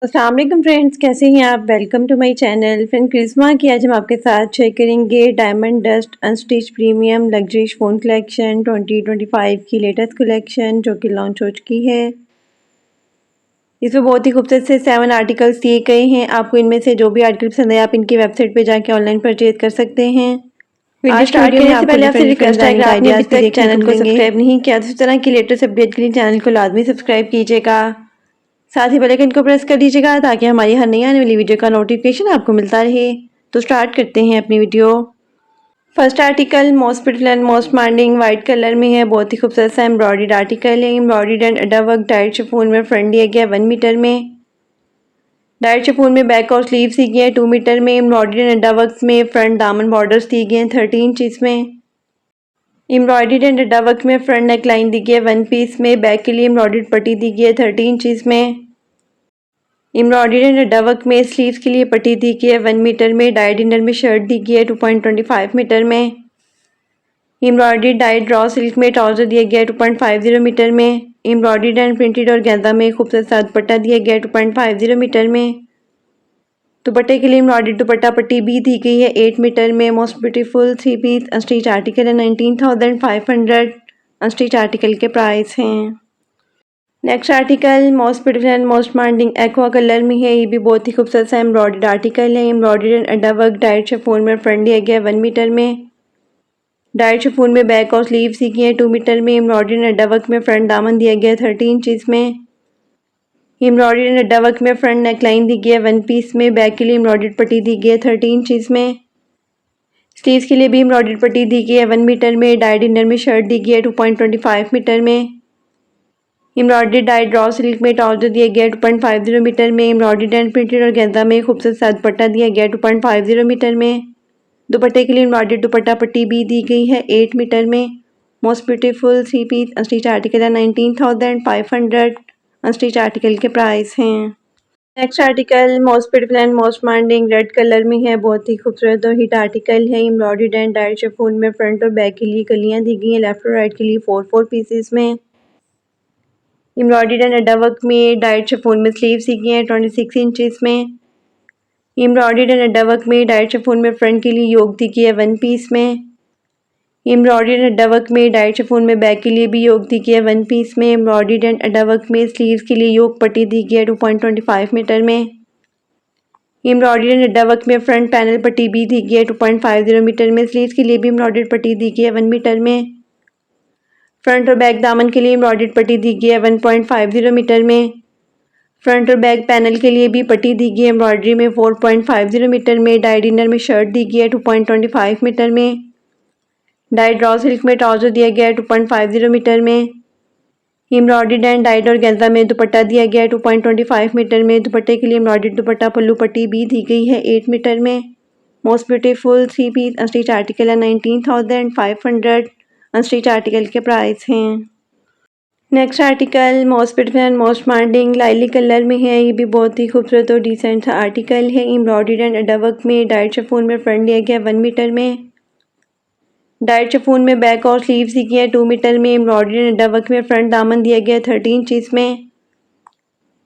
अस्सलाम वालेकुम फ्रेंड्स, कैसे हैं आप। Welcome to my channel. Friend क्रिस्मा की आज हम आपके साथ शेयर करेंगे diamond dust unstitch premium luxury phone collection 2025 की लेटेस्ट कलेक्शन जो कि लॉन्च हो चुकी है। इसमें बहुत ही खूबसूरत से 7 आर्टिकल्स दिए गए हैं। आपको इनमें से जो भी आर्टिकल पसंद है आप इनकी वेबसाइट पे जाके ऑनलाइन परचेज कर सकते हैं। वीडियो स्टार्ट करने से पहले आपसे रिक्वेस्ट है, अगर आपने अभी तक चैनल को सब्सक्राइब नहीं किया तो इस तरह की लेटेस्ट अपडेट के लिए चैनल को लाजमी सब्सक्राइब कीजिएगा। साथ ही बेल आइकन को प्रेस कर दीजिएगा ताकि हमारी हर नई आने वाली वीडियो का नोटिफिकेशन आपको मिलता रहे। तो स्टार्ट करते हैं अपनी video. First article most beautiful and most demanding white colour में है। बहुत ही खूबसूरत सा एम्ब्रॉयडर्ड आर्टिकल है। Embroidered and adda work dyed chiffon में फ्रंट दिया गया 1 मीटर में। डाइट शिफॉन में बैक और स्लीव्स दी गई है 2 मीटर में। एम्ब्रॉयडर्ड एंड अडा वर्क में फ्रंट दामन बॉर्डर्स दिए गए हैं 13 इंच में। एम्ब्रॉयडर्ड एंड अडा वर्क में फ्रंट नेक लाइन दी गई है 1 पीस में। बैक के लिए एम्ब्रॉयडर्ड पट्टी दी गई है 13 इंच में। एम्ब्रॉयडरी एंड अड्डा वर्क में स्लीव्स के लिए पट्टी दी गई है 1 मीटर में। डाइड इनर में शर्ट दी गई है 2.25 मीटर में। एम्ब्रॉयडरी डाइड रॉ सिल्क में ट्राउजर दिया गया है 2.50 मीटर में। एम्ब्रॉयडरी एंड प्रिंटेड और गेंदा में खूबसूरत सा दुपट्टा दिया गया है 2.50 मीटर में। दुपट्टे के लिए एम्ब्रॉयडरी दुपट्टा पट्टी भी दी गई है 8 मीटर में। Most beautiful 3 piece unstitch article है 19,500 अनस्टिच आर्टिकल के प्राइस हैं। Next article most beautiful and most demanding aqua colour में है। ये भी बहुत ही खूबसूरत सा एम्ब्रॉयडर्ड आर्टिकल है। Embroidered and adda work dyed chiffon में फ्रंट दिया गया है 1 मीटर में। डाइट शिफॉन में बैक और स्लीव्स दी गई है 2 मीटर में। एम्ब्रॉयडर्ड एंड अड्डा वर्क में फ्रंट दामन दिया गया है 13 इंच में। एम्ब्रॉयडर्ड एंड अड्डा वर्क में फ्रंट नेकलाइन दी गई है 1 पीस में। बैक के लिए एम्ब्रॉयडर्ड पट्टी दी गई है 13 इंच में। स्लीव्स के लिए भी एम्ब्रॉयडर्ड पट्टी दी गई है 1 मीटर में। डाइड इनर में शर्ट दी गई है 2.25 मीटर में। एम्ब्रॉयडरी डाइड रॉ सिल्क में ट्राउजर दिया गया 2.50 मीटर में। एम्ब्रॉयडरी एंड प्रिंटेड और गेंदा में खूबसूरत सा दुपट्टा दिया गया 2.50 मीटर में। दुपट्टे के लिए एम्ब्रॉयडरी दुपट्टा पट्टी भी दी गई है 8 मीटर में। Most beautiful 3 piece unstitch article है 19,500 अनस्टिच आर्टिकल के प्राइस हैं। Next article most beautiful and most demanding red colour में है। बहुत ही खूबसूरत और हिट आर्टिकल है। एम्ब्रॉयडरी एंड डाइड शिफॉन में फ्रंट और बैक के लिए कलियां दी गई हैं लेफ्ट और राइट के लिए 4 पीसेस में। एम्ब्रॉयडर्ड एंड अड्डा वर्क में डाइट शिफॉन में स्लीव्स दी गई हैं 26 इंचेस में। एम्ब्रॉयडर्ड एंड अड्डा वर्क में डाइट शिफॉन में फ्रंट के लिए योक दी गई है 1 पीस में। एम्ब्रॉयडर्ड एंड अड्डा वर्क में डाइट शिफॉन में बैक के लिए भी योक दी गई है 1 पीस में। एम्ब्रॉयडर्ड एंड अड्डा वर्क में स्लीव्स के लिए योक पट्टी दी गई है 2.25 मीटर में। एम्ब्रॉयडर्ड एंड अड्डा वर्क में फ्रंट पैनल पट्टी भी दी गई है 2.50 मीटर में। स्लीव्स के लिए भी एम्ब्रॉयडर्ड पट्टी दी गई है 1 मीटर में। फ्रंट और बैक दामन के लिए एम्ब्रॉयडर्ड पट्टी दी गई है 1.50 मीटर में। फ्रंट और बैक पैनल के लिए भी पट्टी दी गई है एम्ब्रॉयडरी में 4.50 मीटर में। डाइड इनर में शर्ट दी गई है 2.25 मीटर में। डाइड रॉ सिल्क में ट्राउजर दिया गया है 2.50 मीटर में। एम्ब्रॉयडर्ड एंड डाइड और गेंदा में दुपट्टा दिया गया है 2.25 मीटर में। दुपट्टे के लिए एम्ब्रॉयडर्ड दुपट्टा पल्लू पट्टी भी दी गई है 8 मीटर में। Most beautiful 3 piece unstitch article है 19,500 अनस्टिच आर्टिकल के प्राइस हैं। Next article most beautiful and most demanding lily colour में है। ये भी बहुत ही खूबसूरत और डिसेंट सा आर्टिकल है। एम्ब्रॉयडर्ड एंड अड्डा वर्क में डाइट शिफॉन में फ्रंट दिया गया 1 मीटर में। डाइट शिफॉन में बैक और स्लीव्स दी गई है 2 मीटर में। एम्ब्रॉयडर्ड एंड अड्डा वर्क में फ्रंट दामन दिया गया है 13 इंचेस में।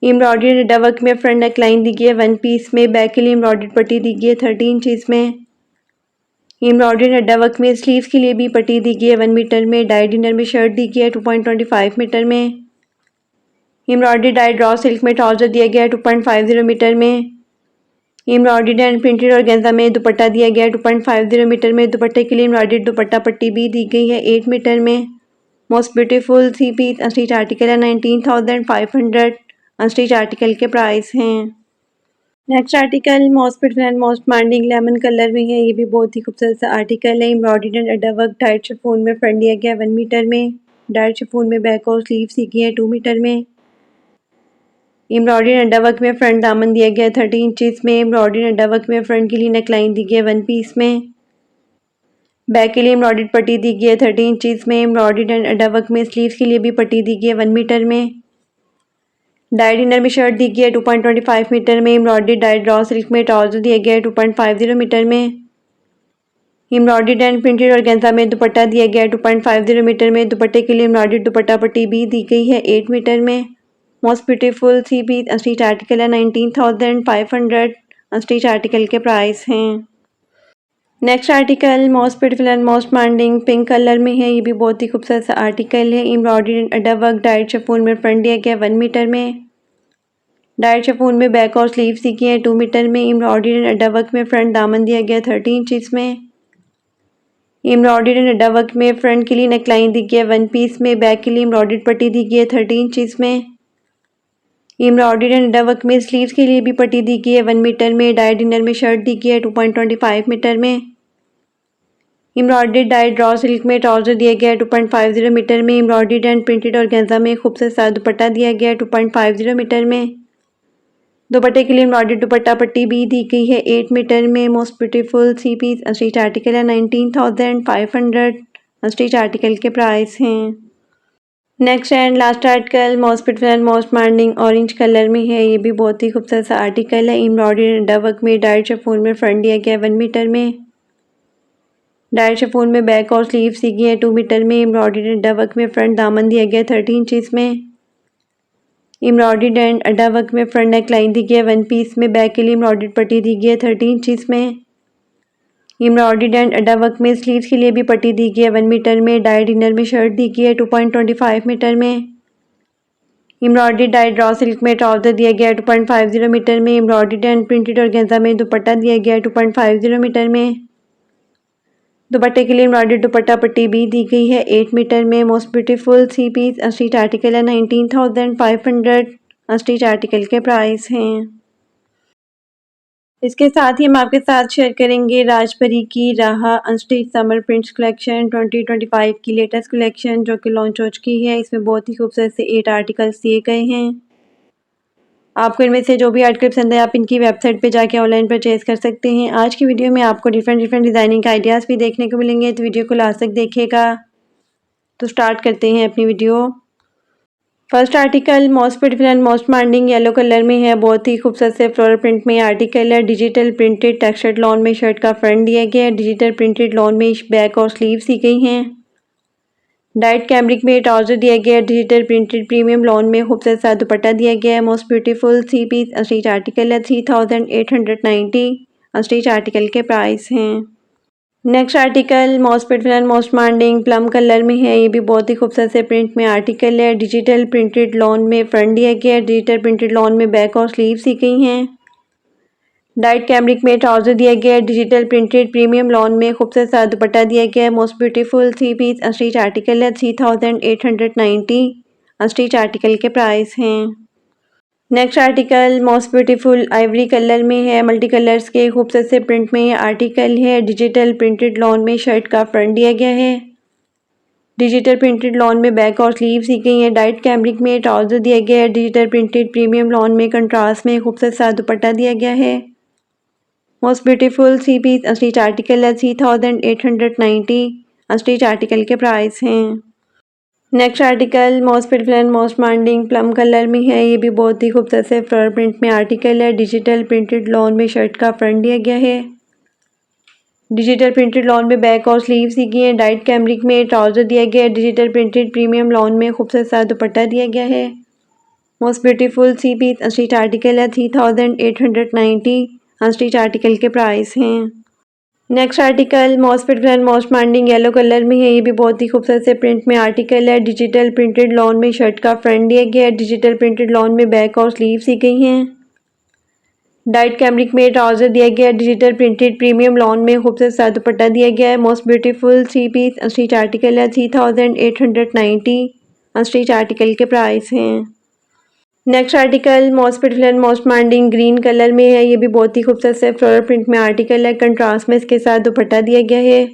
एम्ब्रॉयडर्ड एंड अड्डा वर्क में फ्रंट नेक लाइन दी गई है 1 पीस में। बैक के लिए एम्ब्रॉयडर्ड पट्टी दी गई है 13 इंचेस में। एम्ब्रॉयडर्ड अड्डा वर्क में स्लीव्स के लिए भी पट्टी दी गई है 1 मीटर में। डाइड इनर में शर्ट दी गई है 2.25 मीटर में। एम्ब्रॉयडरी डाइड रॉ सिल्क में ट्राउजर दिया गया है 2.50 मीटर में। एम्ब्रॉयडर्ड एंड प्रिंटेड और गेंदा में दुपट्टा दिया गया है 2.50 मीटर में। दुपट्टे के लिए एम्ब्रॉयडर्ड दुपट्टा पट्टी भी दी गई है 8 मीटर में। Most beautiful 3 piece unstitch article है 19,500 अनस्टिच आर्टिकल के प्राइस हैं। Next article most beautiful and most demanding lemon colour में है। ये भी बहुत ही खूबसूरत सा आर्टिकल है। Embroidered and adda work dyed chiffon में फ्रंट दिया गया है 1 मीटर में। डाइट शिफॉन में बैक और स्लीव्स दी गई है 2 मीटर में। एम्ब्रॉयडरी अड्डा वर्क में फ्रंट दामन दिया गया है 30 इंचेस में। एम्ब्रॉयडरी अड्डा वर्क में फ्रंट के लिए नेकलाइन दी गई है 1 पीस में। बैक के लिए एम्ब्रॉयडर्ड पट्टी दी गई है 30 इंचेस में। एम्ब्रॉयडरी एंड अड्डा वर्क में स्लीव्स के लिए भी पट्टी दी गई है 1 मीटर में। डाइड इनर में शर्ट दी गई है 2.25 मीटर में। एम्ब्रॉयडरी डाइड रॉ सिल्क में ट्राउजर दिया गया है 2.50 मीटर में। एम्ब्रॉयडरी एंड प्रिंटेड और गेंजा में दुपट्टा दिया गया है 2.50 मीटर में। दुपट्टे के लिए एम्ब्रॉयडरी दुपट्टा पट्टी भी दी गई है 8 मीटर में। Most beautiful 3 piece unstitch article है 19,500 अनस्टिच आर्टिकल के प्राइस हैं। Next article most beautiful and most demanding pink colour में है। ये भी बहुत ही खूबसूरत सा आर्टिकल है। Embroidery and adda work dyed chiffon में फ्रंट दिया गया 1 मीटर में। डाइट शिफॉन में बैक और स्लीव्स दी गई है 2 मीटर में। एम्ब्रॉयडरी एंड अडा वर्क में फ्रंट दामन दिया गया 30 इंचेस में। एम्ब्रॉयडरी एंड अडा वर्क में फ्रंट के लिए नेकलाइन दी गई है 1 पीस में। बैक के लिए एम्ब्रॉयडरी पट्टी दी गई है 30 इंचेस में। एम्ब्रॉयडरी एंड अडा वर्क में स्लीव्स के लिए भी पट्टी दी गई है 1 मीटर में। डाइट डिनर में शर्ट दी गई है 2.25 मीटर में। एम्ब्रॉयडरी डाइट ड्रॉ सिल्क में ट्राउजर दिया गया है 2.50 मीटर में। एम्ब्रॉयडरी एंड प्रिंटेड ऑर्गेन्जा में खूबसूरत सा दुपट्टा दिया गया है 2.50 मीटर में। दुपट्टे के लिए एम्ब्रॉयडरी दुपट्टा पट्टी भी दी गई है 8 मीटर में। Most beautiful 3 piece unstitch article है 19,500 अनस्टिच आर्टिकल के प्राइस हैं। Next and last article most beautiful and most demanding orange colour में है। ये भी बहुत ही खूबसूरत सा आर्टिकल है। एम्ब्रॉयडरी एंड वर्क में डाइट शिफॉन में फ्रंट दिया गया है 1 मीटर में। डाइट शिफॉन में बैक और स्लीव्स दी गई है 2 मीटर में। एम्ब्रॉयडरी एंड वर्क में फ्रंट दामन दिया गया है 30 इंचेस में। एम्ब्रॉयडरी एंड अड्डा वर्क में फ्रंट नेक लाइन दी गई है 1 पीस में। बैक के लिए एम्ब्रॉयडरी पट्टी दी गई है 30 इंचेस में। एम्ब्रॉयडरी एंड अड्डा वर्क में स्लीव्स के लिए भी पट्टी दी गई है 1 मीटर में। डाइट डिनर में शर्ट दी गई है 2.25 मीटर में। एम्ब्रॉयडरी डाइट ड्रॉ सिल्क में ट्राउजर दिया गया है 2.50 मीटर में। एम्ब्रॉयडरी एंड प्रिंटेड ऑर्गेन्जा में दुपट्टा दिया गया है 2.50 मीटर में। दुपट्टे के लिए एम्ब्रॉयडरी दुपट्टा पट्टी भी दी गई है 8 मीटर में। Most beautiful 3 piece unstitch article है 19,500 अनस्टिच आर्टिकल के प्राइस हैं। इसके साथ ही हम आपके साथ शेयर करेंगे राजपरी की राहा अनस्टिच समर प्रिंट्स कलेक्शन 2025 की लेटेस्ट कलेक्शन जो कि लॉन्च हो चुकी है। इसमें बहुत ही खूबसूरत से 8 आर्टिकल्स दिए गए हैं। आपको इनमें से जो भी आर्टिकल पसंद है आप इनकी वेबसाइट पे जाके ऑनलाइन परचेज कर सकते हैं। आज की वीडियो में आपको डिफरेंट डिज़ाइनिंग के आइडियाज़ भी देखने को मिलेंगे, तो वीडियो को लास्ट तक देखिएगा। तो स्टार्ट करते हैं अपनी video. First article most beautiful and most demanding yellow colour में है। बहुत ही खूबसूरत से फ्लोरल प्रिंट में आर्टिकल है। डिजिटल प्रिंटेड टेक्सचर्ड लॉन में शर्ट का फ्रंट दिया गया है। डिजिटल प्रिंटेड लॉन में बैक और स्लीव्स दी गई हैं। डाइट कैमरिक में ट्राउजर दिया गया है। डिजिटल प्रिंटेड प्रीमियम लॉन में खूबसूरत सा दुपट्टा दिया गया है। Most beautiful 3 piece unstitch article है 3,890 अनस्टिच आर्टिकल के प्राइस हैं। Next article most beautiful and most demanding plum colour में है। ये भी बहुत ही खूबसूरत से प्रिंट में आर्टिकल है। डिजिटल प्रिंटेड लॉन में फ्रंट दिया गया है। डिजिटल प्रिंटेड लॉन में बैक और स्लीव्स दी गई हैं। डाइट कैमरिक में ट्राउजर दिया गया है। डिजिटल प्रिंटेड प्रीमियम लॉन में खूबसूरत सा दुपट्टा दिया गया है। Most beautiful 3 piece unstitch article है 3,890 अनस्टिच आर्टिकल के प्राइस हैं। Next article most beautiful ivory colour में है। मल्टी कलर्स के खूबसूरत से प्रिंट में आर्टिकल है। डिजिटल प्रिंटेड लॉन में शर्ट का फ्रंट दिया गया है। डिजिटल प्रिंटेड लॉन में बैक और स्लीव्स दी गई हैं। डाइट कैमरिक में ट्राउजर दिया गया है। डिजिटल प्रिंटेड प्रीमियम लॉन में कंट्रास्ट में खूबसूरत सा दुपट्टा दिया गया है। Most beautiful 3 piece unstitch article है 3,890 अनस्टिच आर्टिकल के प्राइस हैं। Next article most beautiful and most demanding plum colour में है। ये भी बहुत ही खूबसूरत से फ्लोरल प्रिंट में आर्टिकल है। डिजिटल प्रिंटेड लॉन में शर्ट का फ्रंट दिया गया है। डिजिटल प्रिंटेड लॉन में बैक और स्लीव्स दी गई है। डाइट कैमरिक में ट्राउजर दिया गया है। डिजिटल प्रिंटेड प्रीमियम लॉन में खूबसूरत सा दुपट्टा दिया गया है। Most beautiful 3 piece unstitch article है 3,890 अनस्टिच आर्टिकल के प्राइस हैं। Next article most beautiful and most demanding yellow colour में है। ये भी बहुत ही खूबसूरत से प्रिंट में आर्टिकल है। डिजिटल प्रिंटेड लॉन में शर्ट का फ्रंट दिया गया है। डिजिटल प्रिंटेड लॉन में बैक और स्लीव्स दी गई हैं। डाइट कैमरिक में ट्राउजर दिया गया है। डिजिटल प्रिंटेड प्रीमियम लॉन में खूबसूरत सा दुपट्टा दिया गया है। Most beautiful 3 piece unstitch article है 3,890 अनस्टिच आर्टिकल के प्राइस हैं। Next article most beautiful and most demanding green colour में है। ये भी बहुत ही खूबसूरत से फ्लोरल प्रिंट में आर्टिकल है। कंट्रास्ट में इसके साथ दुपट्टा दिया गया है।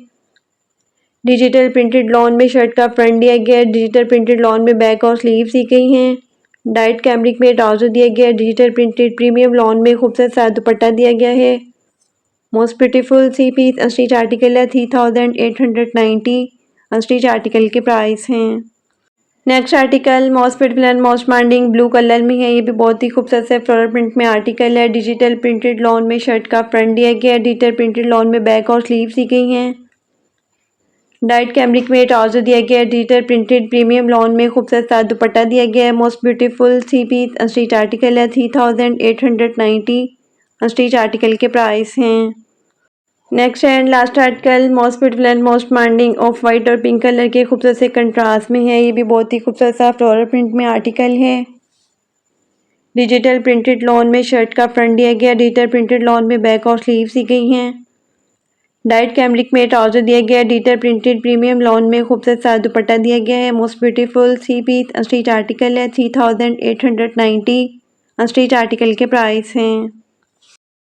डिजिटल प्रिंटेड लॉन में शर्ट का फ्रंट दिया गया है। डिजिटल प्रिंटेड लॉन में बैक और स्लीव्स दी गई हैं। डाइट कैमरिक में ट्राउजर दिया गया है। डिजिटल प्रिंटेड प्रीमियम लॉन में खूबसूरत सा दुपट्टा दिया गया है। Most beautiful 3 piece unstitch article है 3,890 अनस्टिच आर्टिकल के प्राइस हैं। Next article most beautiful and most demanding blue colour में है। ये भी बहुत ही खूबसूरत से फ्लोरल प्रिंट में आर्टिकल है। डिजिटल प्रिंटेड लॉन में शर्ट का फ्रंट दिया गया है। डिजिटल प्रिंटेड लॉन में बैक और स्लीव्स दी गई हैं। डाइट कैमरिक में ट्राउजर दिया गया है। डिजिटल प्रिंटेड प्रीमियम लॉन में खूबसूरत सा दुपट्टा दिया गया है। Most beautiful 3 piece unstitch article है। 3890 अनस्टिच आर्टिकल के प्राइस हैं। Next and last article most beautiful and most demanding off white और पिंक कलर के खूबसूरत से कंट्रास्ट में है। ये भी बहुत ही खूबसूरत सा फ्लोरल प्रिंट में आर्टिकल है। डिजिटल प्रिंटेड लॉन में शर्ट का फ्रंट दिया गया। डिजिटल प्रिंटेड लॉन में बैक और स्लीव्स दी गई हैं। डाइट कैमरिक में ट्राउजर दिया गया है। डिजिटल प्रिंटेड प्रीमियम लॉन में खूबसूरत सा दुपट्टा दिया गया है। Most beautiful 3 piece unstitch article है। 3890 अनस्टिच आर्टिकल के प्राइस हैं।